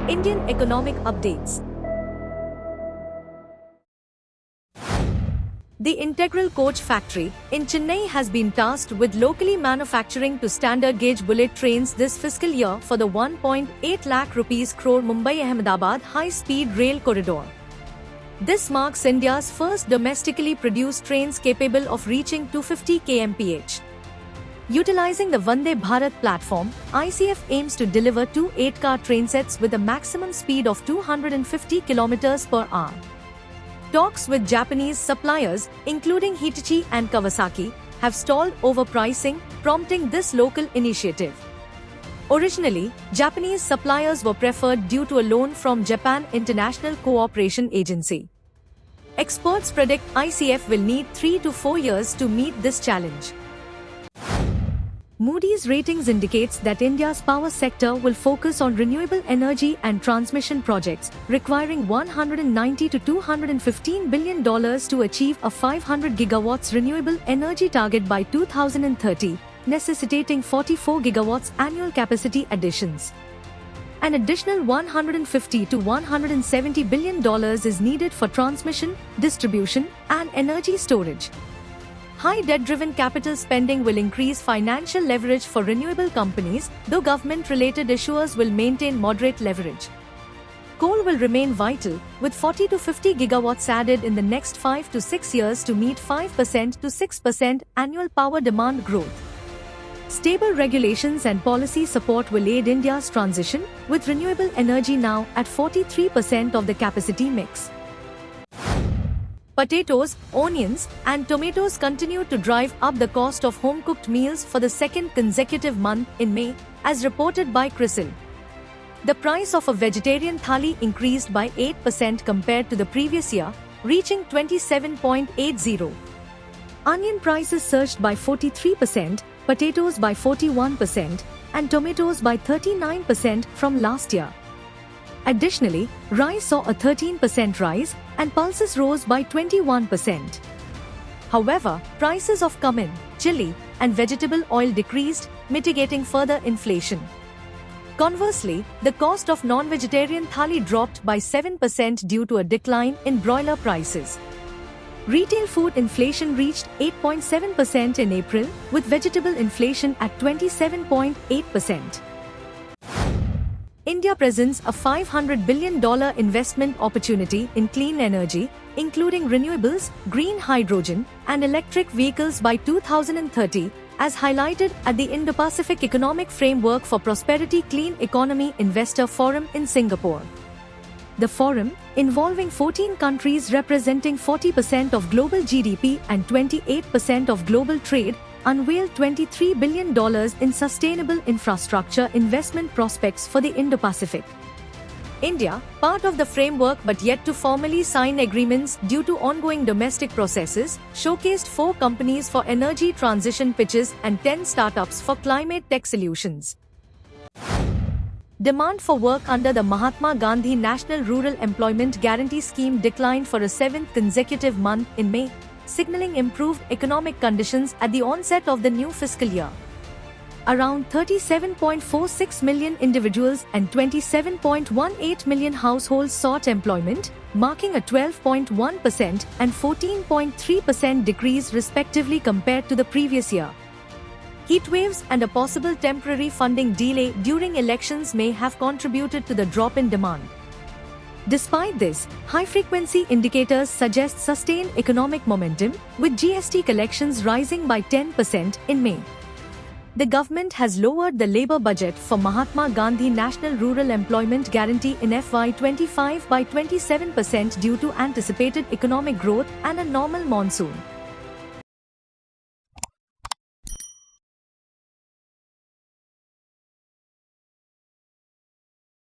Indian economic updates. The Integral Coach Factory in Chennai has been tasked with locally manufacturing to standard gauge bullet trains this fiscal year for the 1.8 lakh rupees crore Mumbai-Ahmedabad high-speed rail corridor. This marks India's first domestically produced trains capable of reaching 250 kmph. Utilizing the Vande Bharat platform, ICF aims to deliver two 8-car trainsets with a maximum speed of 250 km per hour. Talks with Japanese suppliers, including Hitachi and Kawasaki, have stalled over pricing, prompting this local initiative. Originally, Japanese suppliers were preferred due to a loan from Japan International Cooperation Agency. Experts predict ICF will need 3 to 4 years to meet this challenge. Moody's Ratings indicates that India's power sector will focus on renewable energy and transmission projects, requiring $190 to $215 billion to achieve a 500 gigawatts renewable energy target by 2030, necessitating 44 gigawatts annual capacity additions. An additional $150 to $170 billion is needed for transmission, distribution, and energy storage. High debt-driven capital spending will increase financial leverage for renewable companies, though government-related issuers will maintain moderate leverage. Coal will remain vital, with 40 to 50 gigawatts added in the next 5 to 6 years to meet 5% to 6% annual power demand growth. Stable regulations and policy support will aid India's transition, with renewable energy now at 43% of the capacity mix. Potatoes, onions, and tomatoes continue to drive up the cost of home-cooked meals for the second consecutive month in May, as reported by CRISIL. The price of a vegetarian thali increased by 8% compared to the previous year, reaching 27.80. Onion prices surged by 43%, potatoes by 41%, and tomatoes by 39% from last year. Additionally, rice saw a 13% rise, and pulses rose by 21%. However, prices of cumin, chili, and vegetable oil decreased, mitigating further inflation. Conversely, the cost of non-vegetarian thali dropped by 7% due to a decline in broiler prices. Retail food inflation reached 8.7% in April, with vegetable inflation at 27.8%. India presents a $500 billion investment opportunity in clean energy, including renewables, green hydrogen, and electric vehicles by 2030, as highlighted at the Indo-Pacific Economic Framework for Prosperity Clean Economy Investor Forum in Singapore. The forum, involving 14 countries representing 40% of global GDP and 28% of global trade, unveiled $23 billion in sustainable infrastructure investment prospects for the Indo-Pacific. India, part of the framework but yet to formally sign agreements due to ongoing domestic processes, showcased 4 companies for energy transition pitches and 10 startups for climate tech solutions. Demand for work under the Mahatma Gandhi National Rural Employment Guarantee Scheme declined for a 7th consecutive month in May, signaling improved economic conditions at the onset of the new fiscal year. Around 37.46 million individuals and 27.18 million households sought employment, marking a 12.1% and 14.3% decrease respectively compared to the previous year. Heatwaves and a possible temporary funding delay during elections may have contributed to the drop in demand. Despite this, high-frequency indicators suggest sustained economic momentum, with GST collections rising by 10% in May. The government has lowered the labour budget for Mahatma Gandhi National Rural Employment Guarantee in FY25 by 27% due to anticipated economic growth and a normal monsoon.